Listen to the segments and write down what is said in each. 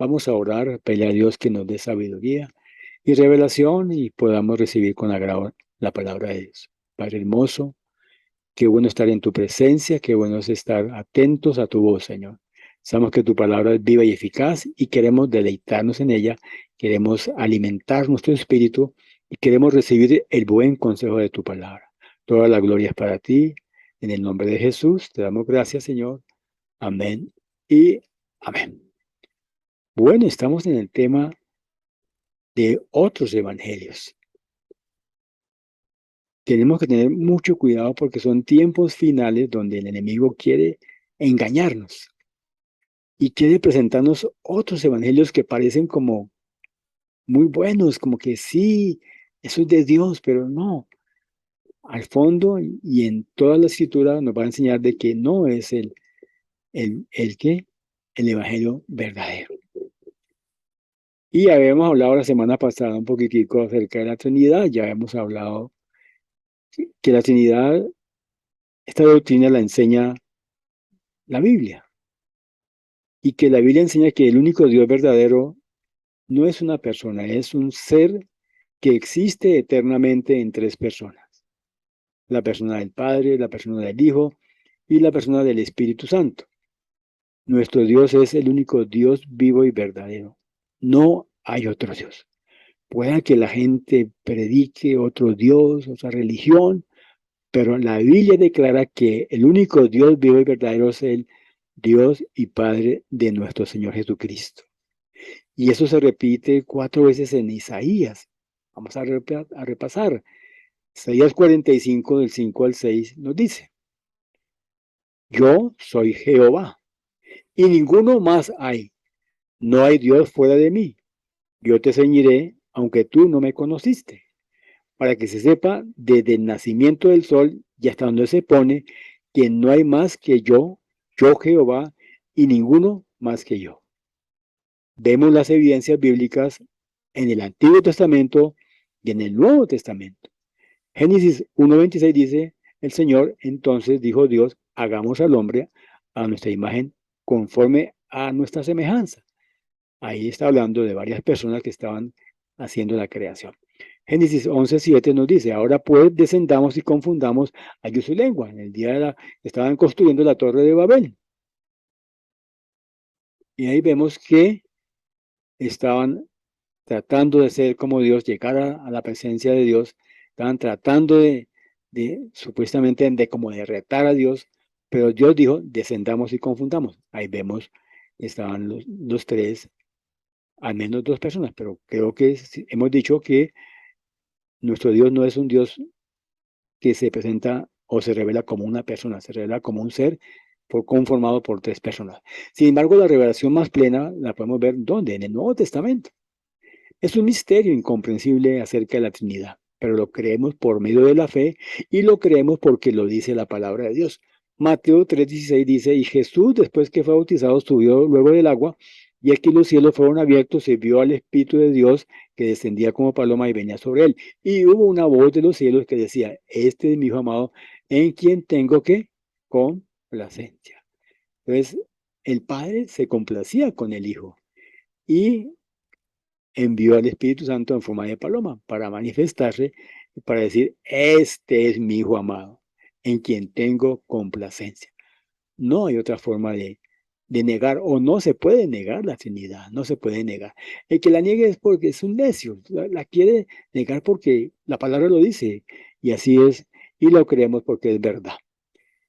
Vamos a orar, pedir a Dios que nos dé sabiduría y revelación y podamos recibir con agrado la palabra de Dios. Padre hermoso, qué bueno estar en tu presencia, qué bueno es estar atentos a tu voz, Señor. Sabemos que tu palabra es viva y eficaz y queremos deleitarnos en ella, queremos alimentar nuestro espíritu y queremos recibir el buen consejo de tu palabra. Toda la gloria es para ti. En el nombre de Jesús te damos gracias, Señor. Amén y amén. Bueno, estamos en el tema de otros evangelios. Tenemos que tener mucho cuidado porque son tiempos finales donde el enemigo quiere engañarnos y quiere presentarnos otros evangelios que parecen como muy buenos, como que sí, eso es de Dios, pero no. Al fondo y en toda la escritura nos va a enseñar de que no es el evangelio verdadero. Y habíamos hablado la semana pasada un poquitico acerca de la Trinidad, ya hemos hablado que la Trinidad, esta doctrina la enseña la Biblia y que la Biblia enseña que el único Dios verdadero no es una persona, es un ser que existe eternamente en tres personas. La persona del Padre, la persona del Hijo y la persona del Espíritu Santo. Nuestro Dios es el único Dios vivo y verdadero. No hay otro Dios. Pueda que la gente predique otro Dios, otra religión, pero la Biblia declara que el único Dios vivo y verdadero es el Dios y Padre de nuestro Señor Jesucristo. Y eso se repite 4 veces en Isaías. Vamos a repasar. Isaías 45, del 5 al 6, nos dice: Yo soy Jehová, y ninguno más hay. No hay Dios fuera de mí. Yo te ceñiré, aunque tú no me conociste, para que se sepa desde el nacimiento del sol y hasta donde se pone, que no hay más que yo Jehová, y ninguno más que yo. Vemos las evidencias bíblicas en el Antiguo Testamento y en el Nuevo Testamento. Génesis 1:26 dice: el Señor entonces dijo Dios, hagamos al hombre a nuestra imagen, conforme a nuestra semejanza. Ahí está hablando de varias personas que estaban haciendo la creación. Génesis 11:7 nos dice: ahora pues descendamos y confundamos a ellos su lengua. En el día estaban construyendo la torre de Babel. Y ahí vemos que estaban tratando de ser como Dios, llegar a la presencia de Dios, estaban tratando de supuestamente de como de retar a Dios, pero Dios dijo, descendamos y confundamos. Ahí vemos, estaban los tres, al menos dos personas, pero creo que hemos dicho que nuestro Dios no es un Dios que se presenta o se revela como una persona, se revela como un ser conformado por tres personas. Sin embargo, la revelación más plena la podemos ver ¿dónde? En el Nuevo Testamento. Es un misterio incomprensible acerca de la Trinidad, pero lo creemos por medio de la fe y lo creemos porque lo dice la palabra de Dios. Mateo 3:16 dice: y Jesús, después que fue bautizado, subió luego del agua, y aquí los cielos fueron abiertos, y vio al Espíritu de Dios que descendía como paloma y venía sobre él. Y hubo una voz de los cielos que decía: este es mi Hijo amado, en quien tengo que complacencia. Entonces, el Padre se complacía con el Hijo y envió al Espíritu Santo en forma de paloma para manifestarse y para decir: este es mi Hijo amado, en quien tengo complacencia. No hay otra forma de negar, o no se puede negar la Trinidad, no se puede negar. El que la niegue es porque es un necio, la quiere negar porque la palabra lo dice, y así es, y lo creemos porque es verdad.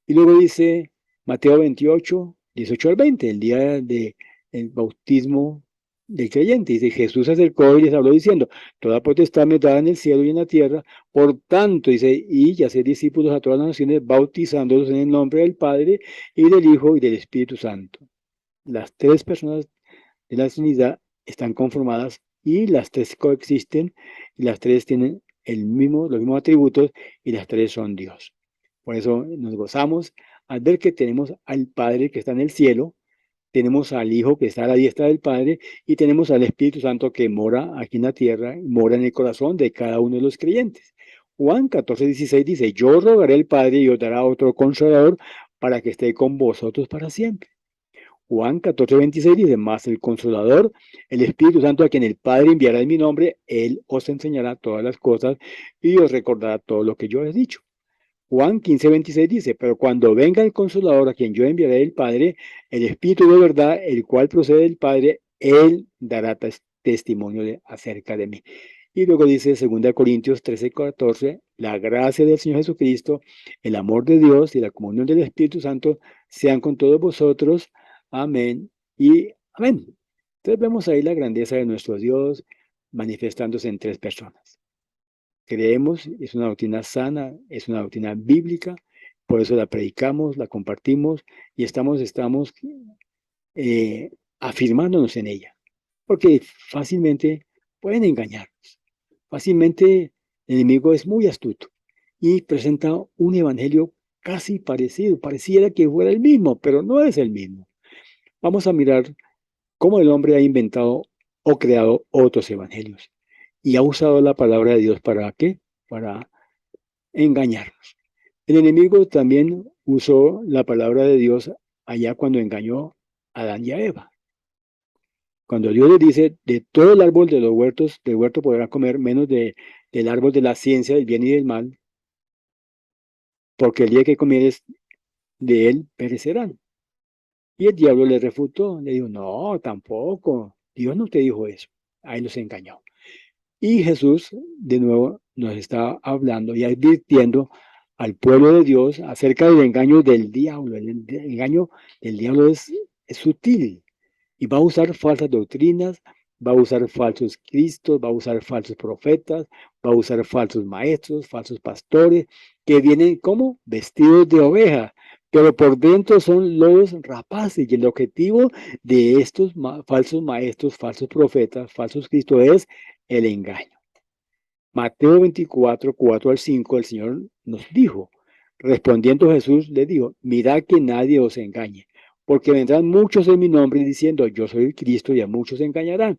Y luego dice Mateo 28, 18 al 20, el día del bautismo del creyente. Dice: Jesús se acercó y les habló diciendo: toda potestad me dada en el cielo y en la tierra. Por tanto, dice, y hacer discípulos a todas las naciones, bautizándolos en el nombre del Padre y del Hijo y del Espíritu Santo. Las tres personas de la Trinidad están conformadas y las tres coexisten, y las tres tienen los mismos atributos, y las tres son Dios. Por eso nos gozamos al ver que tenemos al Padre que está en el cielo, tenemos al Hijo que está a la diestra del Padre, y tenemos al Espíritu Santo que mora aquí en la tierra, y mora en el corazón de cada uno de los creyentes. Juan 14:16 dice: yo rogaré al Padre y os dará otro consolador para que esté con vosotros para siempre. Juan 14:26 dice, mas el Consolador, el Espíritu Santo, a quien el Padre enviará en mi nombre, Él os enseñará todas las cosas y os recordará todo lo que yo he dicho. Juan 15:26 dice, pero cuando venga el Consolador, a quien yo enviaré del Padre, el Espíritu de verdad, el cual procede del Padre, Él dará testimonio acerca de mí. Y luego dice 2 Corintios 13:14, la gracia del Señor Jesucristo, el amor de Dios y la comunión del Espíritu Santo sean con todos vosotros. Amén y amén. Entonces vemos ahí la grandeza de nuestro Dios manifestándose en tres personas. Creemos, es una doctrina sana, es una doctrina bíblica, por eso la predicamos, la compartimos y estamos eh, afirmándonos en ella, porque fácilmente pueden engañarnos, fácilmente el enemigo es muy astuto y presenta un evangelio casi parecido, pareciera que fuera el mismo, pero no es el mismo. Vamos a mirar cómo el hombre ha inventado o creado otros evangelios y ha usado la palabra de Dios para ¿qué? Para engañarnos. El enemigo también usó la palabra de Dios allá cuando engañó a Adán y a Eva. Cuando Dios les dice, de todo el árbol de los huertos, del huerto podrán comer menos del árbol de la ciencia del bien y del mal, porque el día que comieres de él perecerán. Y el diablo le refutó, le dijo, no, tampoco, Dios no te dijo eso. Ahí los engañó. Y Jesús, de nuevo, nos está hablando y advirtiendo al pueblo de Dios acerca del engaño del diablo. El engaño del diablo es sutil y va a usar falsas doctrinas, va a usar falsos cristos, va a usar falsos profetas, va a usar falsos maestros, falsos pastores, que vienen como vestidos de oveja, pero por dentro son lobos rapaces. Y el objetivo de estos falsos maestros, falsos profetas, falsos cristos es el engaño. Mateo 24, 4 al 5, el Señor nos dijo, respondiendo Jesús le dijo, mirad que nadie os engañe, porque vendrán muchos en mi nombre diciendo, yo soy el Cristo, y a muchos engañarán.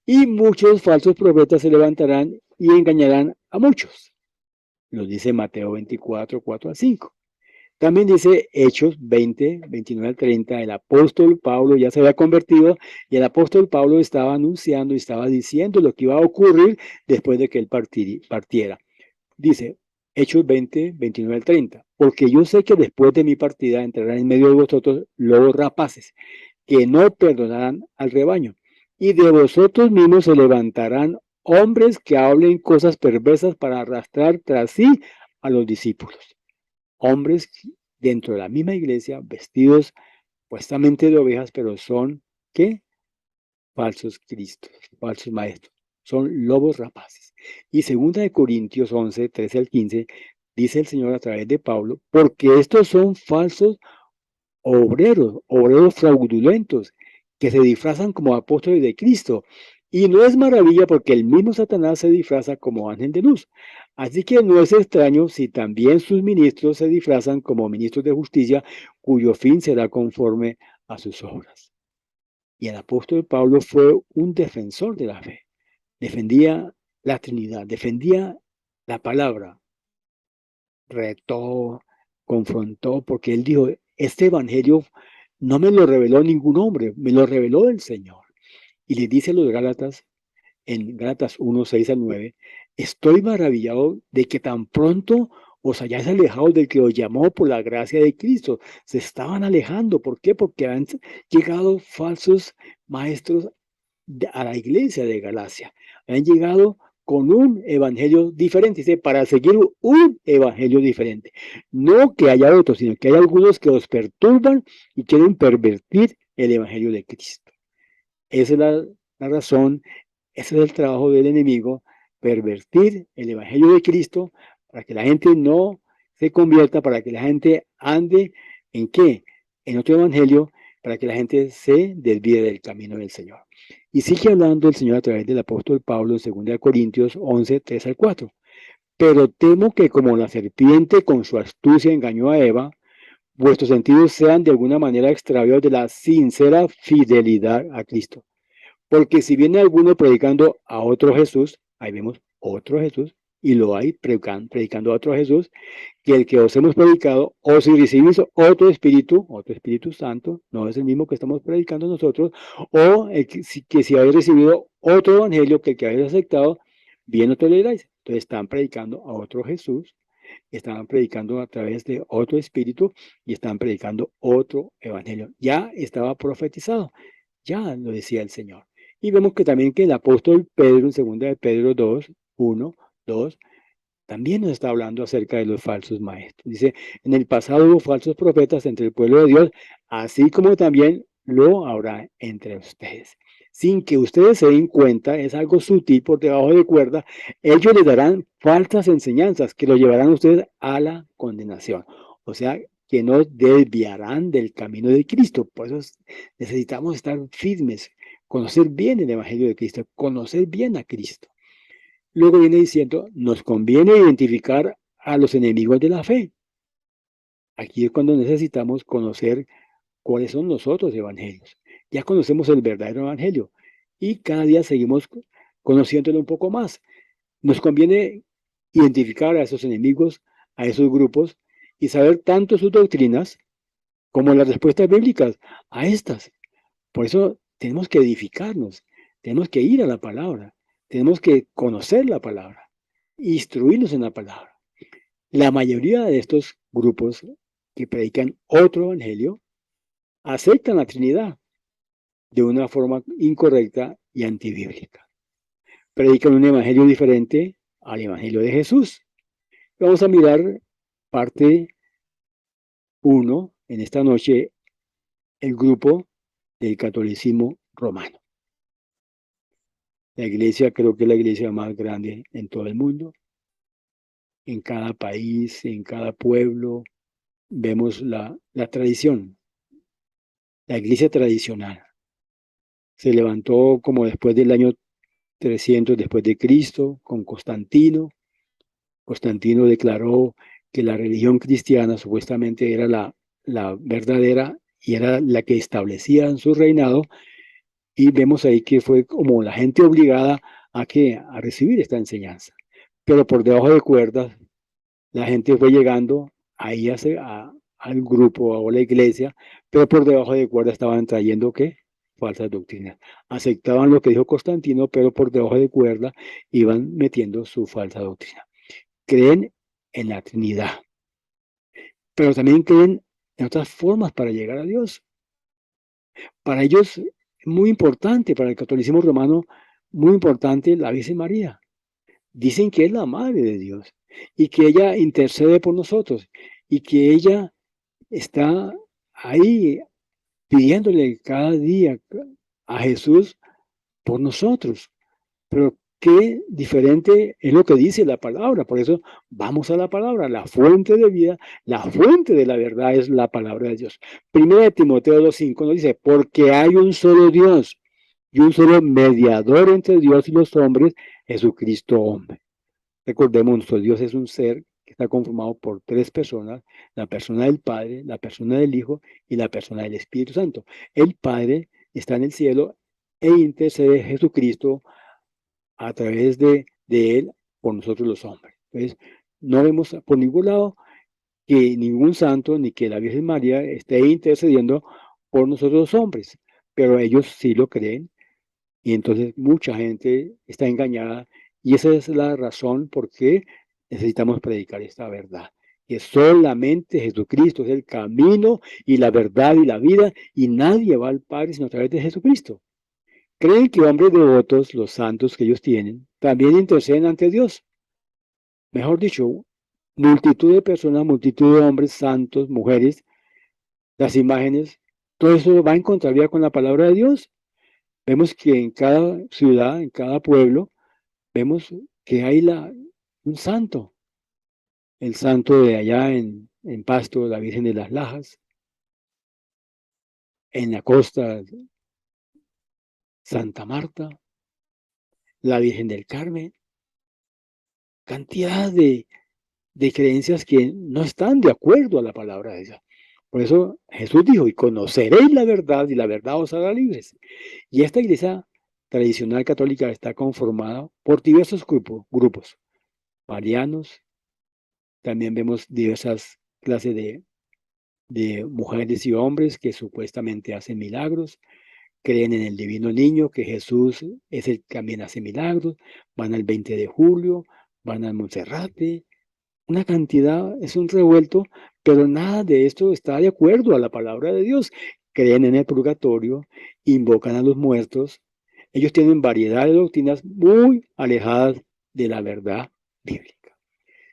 Y muchos falsos profetas se levantarán y engañarán a muchos. Nos dice Mateo 24, 4 al 5. También dice Hechos 20, 29 al 30, el apóstol Pablo ya se había convertido y el apóstol Pablo estaba anunciando y estaba diciendo lo que iba a ocurrir después de que él partiera. Dice Hechos 20, 29 al 30, porque yo sé que después de mi partida entrarán en medio de vosotros lobos rapaces, que no perdonarán al rebaño, y de vosotros mismos se levantarán hombres que hablen cosas perversas para arrastrar tras sí a los discípulos. Hombres dentro de la misma iglesia, vestidos supuestamente de ovejas, pero son, ¿qué? Falsos cristos, falsos maestros. Son lobos rapaces. Y 2 Corintios 11, 13 al 15, dice el Señor a través de Pablo, porque estos son falsos obreros fraudulentos, que se disfrazan como apóstoles de Cristo. Y no es maravilla porque el mismo Satanás se disfraza como ángel de luz. Así que no es extraño si también sus ministros se disfrazan como ministros de justicia, cuyo fin será conforme a sus obras. Y el apóstol Pablo fue un defensor de la fe. Defendía la Trinidad, defendía la palabra, retó, confrontó, porque él dijo, este evangelio no me lo reveló ningún hombre, me lo reveló el Señor. Y le dice a los Gálatas, en Gálatas 1, 6 al 9, estoy maravillado de que tan pronto os hayáis alejado del que os llamó por la gracia de Cristo. Se estaban alejando. ¿Por qué? Porque han llegado falsos maestros a la iglesia de Galacia. Han llegado con un evangelio diferente, dice, para seguir un evangelio diferente. No que haya otros, sino que hay algunos que los perturban y quieren pervertir el evangelio de Cristo. Esa es la razón, ese es el trabajo del enemigo, pervertir el evangelio de Cristo para que la gente no se convierta, para que la gente ande en qué, en otro evangelio, para que la gente se desvíe del camino del Señor. Y sigue hablando el Señor a través del apóstol Pablo en 2 Corintios 11, 3 al 4. Pero temo que como la serpiente con su astucia engañó a Eva, vuestros sentidos sean de alguna manera extraviados de la sincera fidelidad a Cristo. Porque si viene alguno predicando a otro Jesús, ahí vemos otro Jesús, y lo hay predicando a otro Jesús, que el que os hemos predicado, o si recibís otro Espíritu Santo, no es el mismo que estamos predicando nosotros, o que si habéis recibido otro evangelio que el que habéis aceptado, bien lo toleráis. Entonces están predicando a otro Jesús, estaban predicando a través de otro espíritu y estaban predicando otro evangelio. Ya estaba profetizado, ya lo decía el Señor. Y vemos que también que el apóstol Pedro, en 2 de Pedro 2, 1, 2, también nos está hablando acerca de los falsos maestros. Dice, en el pasado hubo falsos profetas entre el pueblo de Dios, así como también lo habrá entre ustedes. Sin que ustedes se den cuenta, es algo sutil por debajo de cuerda, ellos les darán falsas enseñanzas que lo llevarán a ustedes a la condenación. O sea, que nos desviarán del camino de Cristo. Por eso necesitamos estar firmes, conocer bien el Evangelio de Cristo, conocer bien a Cristo. Luego viene diciendo, nos conviene identificar a los enemigos de la fe. Aquí es cuando necesitamos conocer cuáles son los otros evangelios. Ya conocemos el verdadero evangelio y cada día seguimos conociéndolo un poco más. Nos conviene identificar a esos enemigos, a esos grupos y saber tanto sus doctrinas como las respuestas bíblicas a estas. Por eso tenemos que edificarnos, tenemos que ir a la palabra, tenemos que conocer la palabra, instruirnos en la palabra. La mayoría de estos grupos que predican otro evangelio aceptan la Trinidad de una forma incorrecta y antibíblica. Predican un evangelio diferente al evangelio de Jesús. Vamos a mirar parte 1 en esta noche, el grupo del catolicismo romano. La iglesia creo que es la iglesia más grande en todo el mundo. En cada país, en cada pueblo, vemos la tradición, la iglesia tradicional. Se levantó como después del año 300 después de Cristo, con Constantino. Constantino declaró que la religión cristiana supuestamente era la verdadera y era la que establecía en su reinado, y vemos ahí que fue como la gente obligada a recibir esta enseñanza. Pero por debajo de cuerdas, la gente fue llegando ahí al grupo o a la iglesia, pero por debajo de cuerdas estaban trayendo ¿qué? Falsas doctrinas. Aceptaban lo que dijo Constantino, pero por debajo de cuerda iban metiendo su falsa doctrina. Creen en la Trinidad, pero también creen en otras formas para llegar a Dios. Para ellos es muy importante, para el catolicismo romano, muy importante la Virgen María. Dicen que es la madre de Dios y que ella intercede por nosotros y que ella está ahí pidiéndole cada día a Jesús por nosotros. Pero qué diferente es lo que dice la palabra. Por eso vamos a la palabra. La fuente de vida, la fuente de la verdad es la palabra de Dios. Primero de Timoteo 2:5 nos dice, porque hay un solo Dios y un solo mediador entre Dios y los hombres, Jesucristo hombre. Recordemos, nuestro Dios es un ser que está conformado por tres personas, la persona del Padre, la persona del Hijo y la persona del Espíritu Santo. El Padre está en el cielo e intercede Jesucristo a través de Él por nosotros los hombres. Entonces, no vemos por ningún lado que ningún santo ni que la Virgen María esté intercediendo por nosotros los hombres, pero ellos sí lo creen y entonces mucha gente está engañada y esa es la razón por qué necesitamos predicar esta verdad, que solamente Jesucristo es el camino y la verdad y la vida y nadie va al Padre sino a través de Jesucristo. Creen que hombres devotos, los santos que ellos tienen, también interceden ante Dios. Mejor dicho, multitud de personas, multitud de hombres santos, mujeres, las imágenes, todo eso va en contravía con la palabra de Dios. Vemos que en cada ciudad, en cada pueblo, vemos que hay un santo. El santo de allá en Pasto, la Virgen de las Lajas, en la costa, Santa Marta, la Virgen del Carmen, cantidad de creencias que no están de acuerdo a la palabra de Dios. Por eso Jesús dijo, y conoceréis la verdad, y la verdad os hará libres. Y esta iglesia tradicional católica está conformada por diversos grupos. marianos, también vemos diversas clases de mujeres y hombres que supuestamente hacen milagros, creen en el divino niño, que Jesús es el que también hace milagros, van al 20 de julio, van al Monserrate, una cantidad, es un revuelto, pero nada de esto está de acuerdo a la palabra de Dios. Creen en el purgatorio, invocan a los muertos, ellos tienen variedad de doctrinas muy alejadas de la verdad bíblica.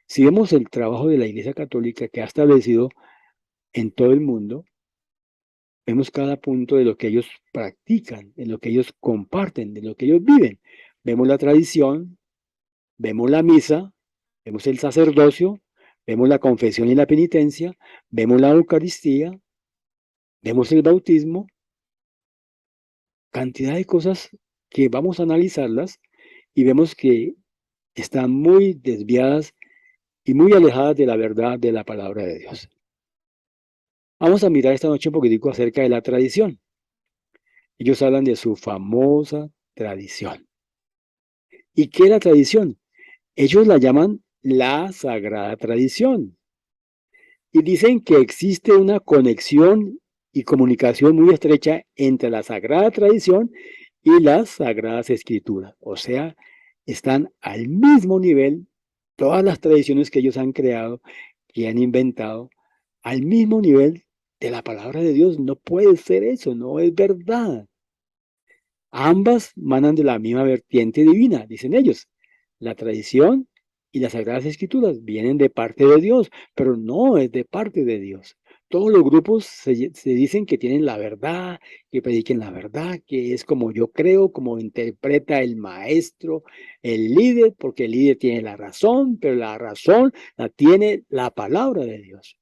Si vemos el trabajo de la Iglesia Católica que ha establecido en todo el mundo, vemos cada punto de lo que ellos practican, de lo que ellos comparten, de lo que ellos viven. Vemos la tradición, vemos la misa, vemos el sacerdocio, vemos la confesión y la penitencia, vemos la Eucaristía, vemos el bautismo, cantidad de cosas que vamos a analizarlas y vemos que están muy desviadas y muy alejadas de la verdad de la palabra de Dios. Vamos a mirar esta noche un poquitico acerca de la tradición. Ellos hablan de su famosa tradición. ¿Y qué es la tradición? Ellos la llaman la sagrada tradición. Y dicen que existe una conexión y comunicación muy estrecha entre la sagrada tradición y las sagradas escrituras. O sea, están al mismo nivel todas las tradiciones que ellos han creado, que han inventado, al mismo nivel de la palabra de Dios. No puede ser eso, no es verdad. Ambas manan de la misma vertiente divina, dicen ellos. La tradición y las sagradas escrituras vienen de parte de Dios, pero no es de parte de Dios. Todos los grupos se dicen que tienen la verdad, que prediquen la verdad, que es como yo creo, como interpreta el maestro, el líder, porque el líder tiene la razón, pero la razón la tiene la palabra de Dios.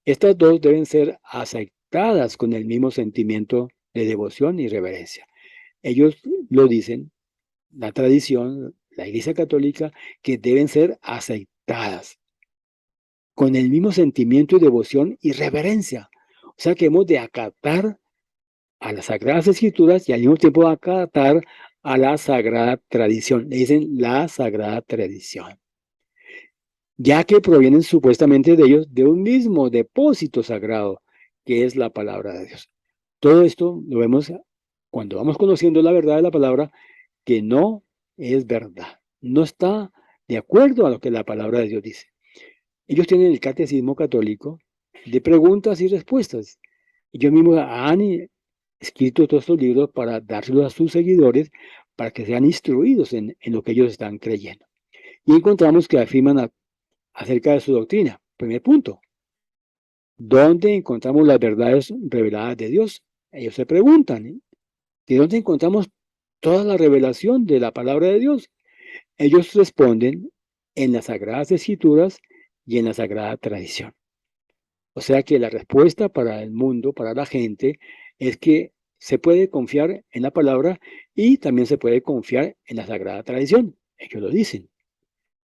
Estas dos deben ser aceptadas con el mismo sentimiento de devoción y reverencia. Ellos lo dicen, la tradición, la Iglesia Católica, que deben ser aceptadas con el mismo sentimiento y devoción y reverencia. O sea que hemos de acatar a las Sagradas Escrituras y al mismo tiempo acatar a la Sagrada Tradición. Le dicen la Sagrada Tradición, ya que provienen supuestamente de ellos de un mismo depósito sagrado, que es la palabra de Dios. Todo esto lo vemos cuando vamos conociendo la verdad de la palabra, que no es verdad, no está de acuerdo a lo que la palabra de Dios dice. Ellos tienen el catecismo católico de preguntas y respuestas. Ellos mismos han escrito todos estos libros para dárselos a sus seguidores para que sean instruidos en lo que ellos están creyendo. Y encontramos que afirman acerca de su doctrina. Primer punto, ¿dónde encontramos las verdades reveladas de Dios? Ellos se preguntan, ¿eh? ¿De dónde encontramos toda la revelación de la palabra de Dios? Ellos responden en las Sagradas Escrituras y en la Sagrada Tradición. O sea que la respuesta para el mundo, para la gente, es que se puede confiar en la palabra y también se puede confiar en la Sagrada Tradición. Ellos lo dicen.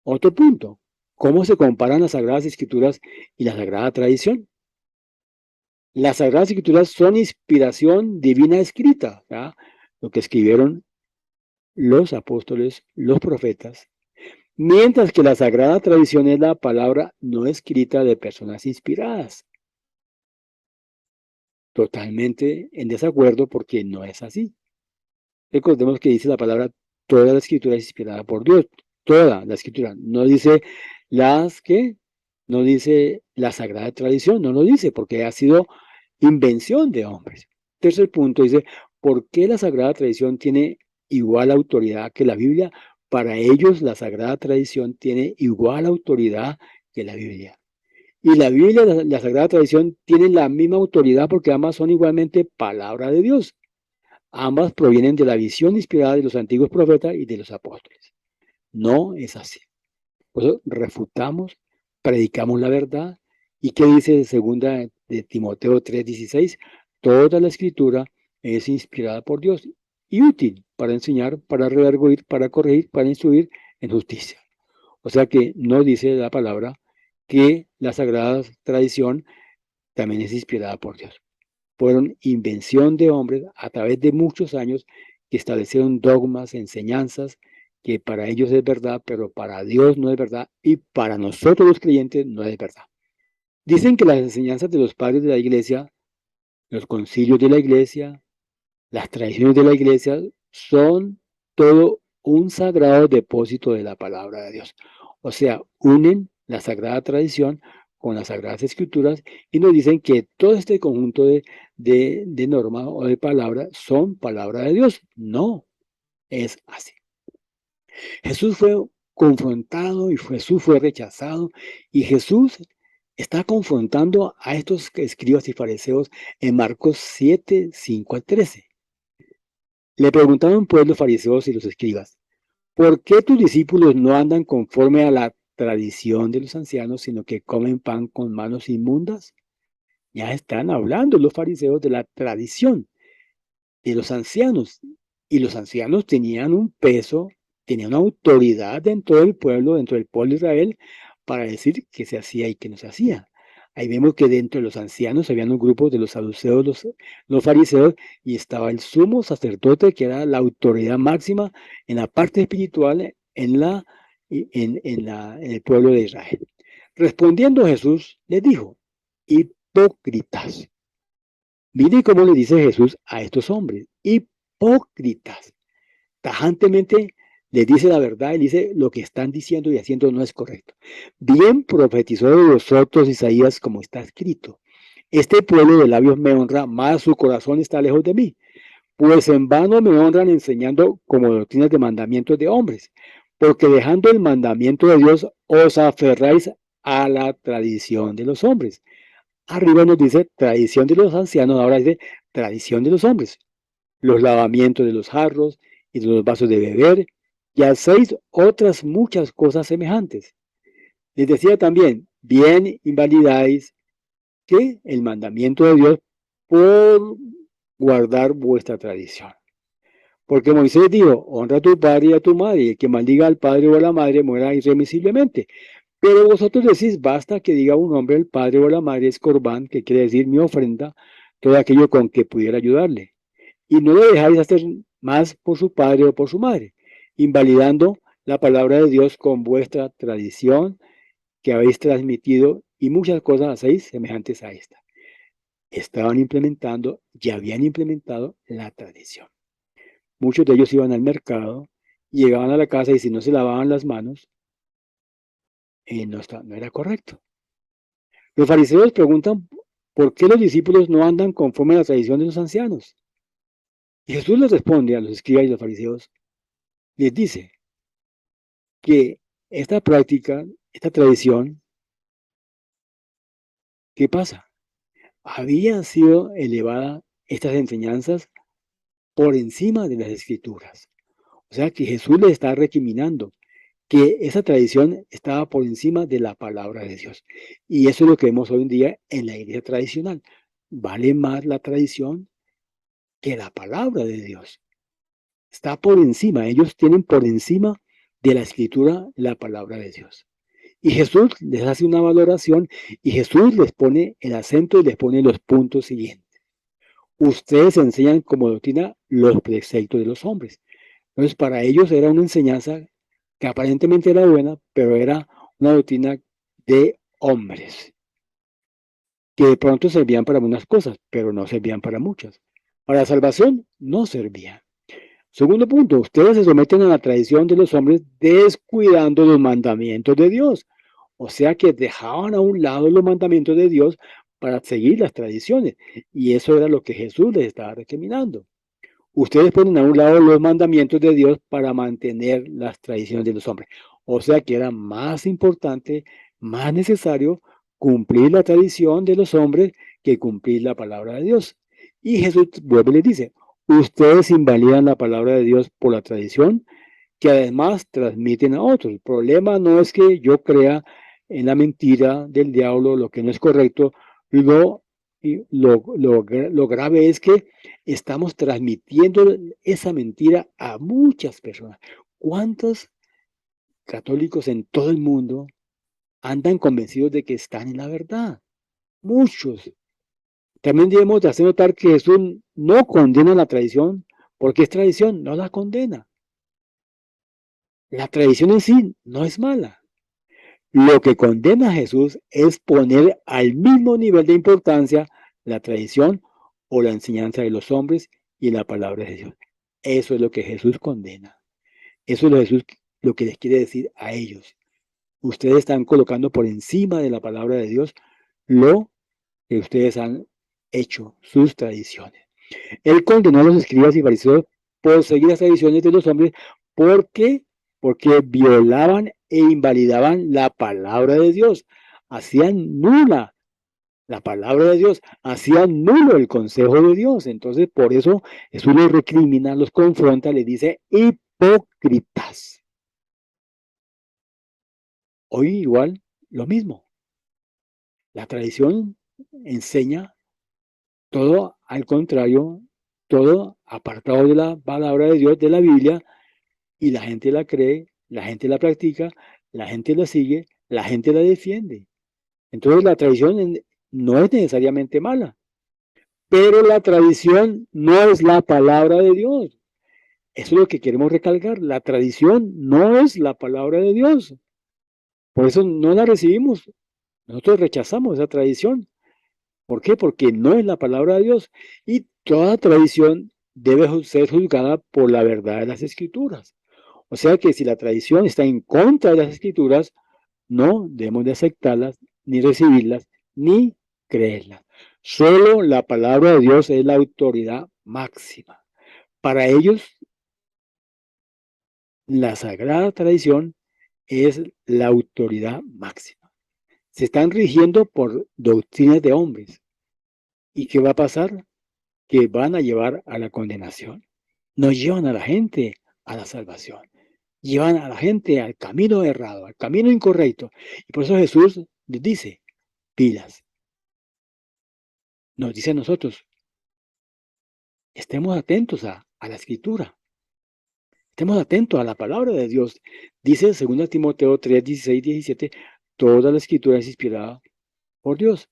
Otro punto, ¿cómo se comparan las Sagradas Escrituras y la Sagrada Tradición? Las Sagradas Escrituras son inspiración divina escrita, ¿ya? Lo que escribieron los apóstoles, los profetas, mientras que la Sagrada Tradición es la palabra no escrita de personas inspiradas. Totalmente en desacuerdo porque no es así. Recordemos que dice la palabra, toda la escritura es inspirada por Dios, toda la escritura. No dice las que, no dice la Sagrada Tradición, no lo dice porque ha sido invención de hombres. Tercer punto dice, ¿por qué la Sagrada Tradición tiene igual autoridad que la Biblia? Para ellos la Sagrada Tradición tiene igual autoridad que la Biblia. Y la Biblia y la Sagrada Tradición tienen la misma autoridad porque ambas son igualmente palabra de Dios. Ambas provienen de la visión inspirada de los antiguos profetas y de los apóstoles. No es así. Por eso refutamos, predicamos la verdad. ¿Y qué dice segunda de Timoteo 3:16? Toda la escritura es inspirada por Dios y útil para enseñar, para redarguir, para corregir, para instruir en justicia. O sea que no dice la palabra que la sagrada tradición también es inspirada por Dios. Fueron invención de hombres a través de muchos años que establecieron dogmas, enseñanzas que para ellos es verdad, pero para Dios no es verdad y para nosotros los creyentes no es verdad. Dicen que las enseñanzas de los padres de la iglesia, los concilios de la iglesia, las tradiciones de la iglesia son todo un sagrado depósito de la palabra de Dios. O sea, unen la sagrada tradición con las sagradas escrituras y nos dicen que todo este conjunto de normas o de palabras son palabra de Dios. No es así. Jesús fue confrontado y Jesús fue rechazado y Jesús está confrontando a estos escribas y fariseos en Marcos 7, 5 al 13. Le preguntaron pues los fariseos y los escribas, ¿por qué tus discípulos no andan conforme a la tradición de los ancianos, sino que comen pan con manos inmundas? Ya están hablando los fariseos de la tradición de los ancianos. Y los ancianos tenían un peso, tenían una autoridad dentro del pueblo de Israel, para decir qué se hacía y qué no se hacía. Ahí vemos que dentro de los ancianos habían un grupo de los saduceos, los fariseos, y estaba el sumo sacerdote, que era la autoridad máxima en la parte espiritual en el pueblo de Israel. Respondiendo Jesús, les dijo, hipócritas. Mire cómo le dice Jesús a estos hombres, hipócritas. Tajantemente les dice la verdad y dice lo que están diciendo y haciendo no es correcto. Bien profetizó de vosotros Isaías como está escrito. Este pueblo de labios me honra, mas su corazón está lejos de mí. Pues en vano me honran enseñando como doctrinas de mandamientos de hombres. Porque dejando el mandamiento de Dios, os aferráis a la tradición de los hombres. Arriba nos dice tradición de los ancianos, ahora dice tradición de los hombres. Los lavamientos de los jarros y de los vasos de beber, y hacéis otras muchas cosas semejantes. Les decía también, bien invalidáis que el mandamiento de Dios por guardar vuestra tradición. Porque Moisés dijo, honra a tu padre y a tu madre, y el que maldiga al padre o a la madre muera irremisiblemente. Pero vosotros decís, basta que diga un hombre al padre o a la madre es corbán, que quiere decir mi ofrenda, todo aquello con que pudiera ayudarle. Y no lo dejáis hacer más por su padre o por su madre, invalidando la palabra de Dios con vuestra tradición que habéis transmitido y muchas cosas hacéis semejantes a esta. Estaban implementando, ya habían implementado la tradición. Muchos de ellos iban al mercado, llegaban a la casa y si no se lavaban las manos, no era correcto. Los fariseos preguntan por qué los discípulos no andan conforme a la tradición de los ancianos. Y Jesús les responde a los escribas y los fariseos, les dice que esta práctica, esta tradición, ¿qué pasa? Habían sido elevadas estas enseñanzas por encima de las escrituras. O sea que Jesús les está recriminando que esa tradición estaba por encima de la palabra de Dios. Y eso es lo que vemos hoy en día en la iglesia tradicional. Vale más la tradición que la palabra de Dios. Está por encima, ellos tienen por encima de la escritura la palabra de Dios. Y Jesús les hace una valoración y Jesús les pone el acento y les pone los puntos siguientes. Ustedes enseñan como doctrina los preceptos de los hombres. Entonces, para ellos era una enseñanza que aparentemente era buena, pero era una doctrina de hombres, que de pronto servían para algunas cosas, pero no servían para muchas. Para la salvación no servían. Segundo punto, ustedes se someten a la tradición de los hombres descuidando los mandamientos de Dios. O sea que dejaban a un lado los mandamientos de Dios para seguir las tradiciones. Y eso era lo que Jesús les estaba recriminando. Ustedes ponen a un lado los mandamientos de Dios para mantener las tradiciones de los hombres. O sea que era más importante, más necesario cumplir la tradición de los hombres que cumplir la palabra de Dios. Y Jesús vuelve y les dice, ustedes invalidan la palabra de Dios por la tradición que además transmiten a otros. El problema no es que yo crea en la mentira del diablo, lo que no es correcto, lo grave es que estamos transmitiendo esa mentira a muchas personas. ¿Cuántos católicos en todo el mundo andan convencidos de que están en la verdad? Muchos. También debemos de hacer notar que Jesús no condena la tradición, porque es tradición, no la condena. La tradición en sí no es mala. Lo que condena a Jesús es poner al mismo nivel de importancia la tradición o la enseñanza de los hombres y la palabra de Dios. Eso es lo que Jesús condena. Eso es lo, Jesús, lo que les quiere decir a ellos. Ustedes están colocando por encima de la palabra de Dios lo que ustedes han hecho, sus tradiciones. Él condenó a los escribas y fariseos por seguir las tradiciones de los hombres. ¿Por qué? Porque violaban e invalidaban la palabra de Dios. Hacían nula la palabra de Dios. Hacían nulo el consejo de Dios. Entonces, por eso Jesús los recrimina, los confronta, les dice hipócritas. Hoy igual lo mismo. La tradición enseña todo al contrario, todo apartado de la palabra de Dios, de la Biblia, y la gente la cree, la gente la practica, la gente la sigue, la gente la defiende. Entonces la tradición no es necesariamente mala, pero la tradición no es la palabra de Dios. Eso es lo que queremos recalcar. La tradición no es la palabra de Dios. Por eso no la recibimos. Nosotros rechazamos esa tradición. ¿Por qué? Porque no es la palabra de Dios. Y toda tradición debe ser juzgada por la verdad de las Escrituras. O sea que si la tradición está en contra de las Escrituras, no debemos de aceptarlas, ni recibirlas, ni creerlas. Solo la palabra de Dios es la autoridad máxima. Para ellos, la sagrada tradición es la autoridad máxima. Se están rigiendo por doctrinas de hombres. ¿Y qué va a pasar? Que van a llevar a la condenación. No llevan a la gente a la salvación. Llevan a la gente al camino errado, al camino incorrecto. Y por eso Jesús les dice, pilas. Nos dice a nosotros, estemos atentos a la escritura. Estemos atentos a la palabra de Dios. Dice 2 Timoteo 3, 16, 17, toda la escritura es inspirada por Dios.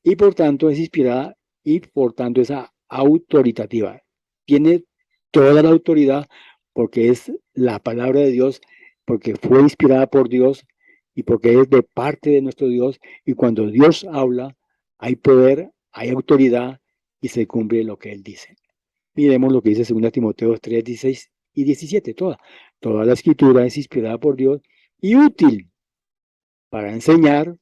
Y por tanto es inspirada y por tanto es autoritativa. Tiene toda la autoridad porque es la palabra de Dios, porque fue inspirada por Dios y porque es de parte de nuestro Dios. Y cuando Dios habla, hay poder, hay autoridad y se cumple lo que Él dice. Miremos lo que dice 2 Timoteo 3, 16 y 17. Toda la escritura es inspirada por Dios y útil para enseñar,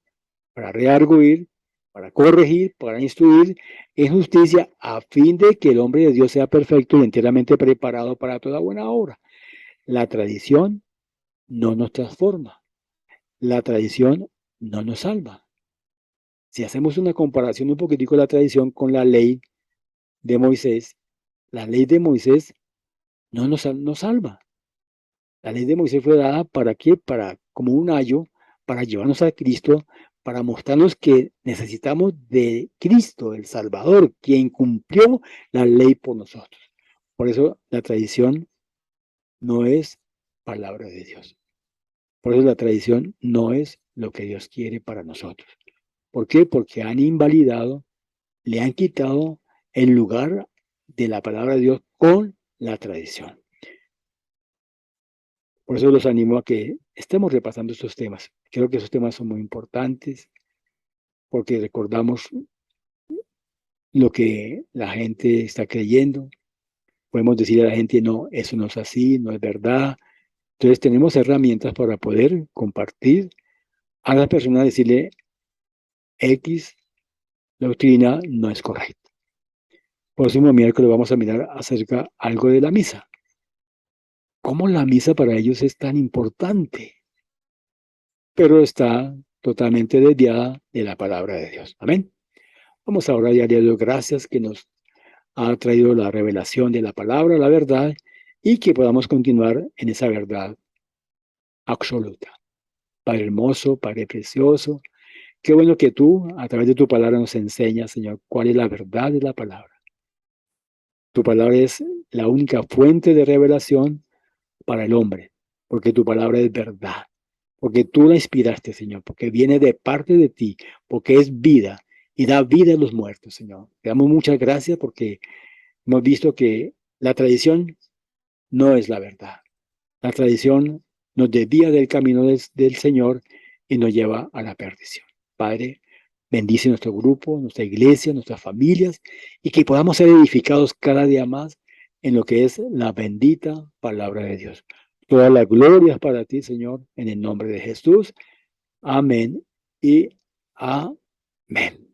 para redarguir, para corregir, para instruir en justicia, a fin de que el hombre de Dios sea perfecto y enteramente preparado para toda buena obra. La tradición no nos transforma, la tradición no nos salva. Si hacemos una comparación un poquitico de la tradición con la ley de Moisés, la ley de Moisés no nos salva. La ley de Moisés fue dada para qué? Para como un ayo, para llevarnos a Cristo, para mostrarnos que necesitamos de Cristo, el Salvador, quien cumplió la ley por nosotros. Por eso la tradición no es palabra de Dios. Por eso la tradición no es lo que Dios quiere para nosotros. ¿Por qué? Porque han invalidado, le han quitado el lugar de la palabra de Dios con la tradición. Por eso los animo a que estemos repasando estos temas. Creo que esos temas son muy importantes porque recordamos lo que la gente está creyendo. Podemos decirle a la gente, no, eso no es así, no es verdad. Entonces tenemos herramientas para poder compartir a la persona, decirle, X doctrina no es correcta. Próximo miércoles vamos a mirar acerca algo de la misa. ¿Cómo la misa para ellos es tan importante? Pero está totalmente desviada de la palabra de Dios. Amén. Vamos ahora a darle a Dios gracias que nos ha traído la revelación de la palabra, la verdad, y que podamos continuar en esa verdad absoluta. Padre hermoso, Padre precioso, qué bueno que tú, a través de tu palabra, nos enseñas, Señor, cuál es la verdad de la palabra. Tu palabra es la única fuente de revelación para el hombre, porque tu palabra es verdad, porque tú la inspiraste, Señor, porque viene de parte de ti, porque es vida y da vida a los muertos, Señor. Te damos muchas gracias porque hemos visto que la tradición no es la verdad. La tradición nos desvía del camino del Señor y nos lleva a la perdición. Padre, bendice nuestro grupo, nuestra iglesia, nuestras familias y que podamos ser edificados cada día más en lo que es la bendita palabra de Dios. Todas las glorias para ti, Señor, en el nombre de Jesús. Amén y amén.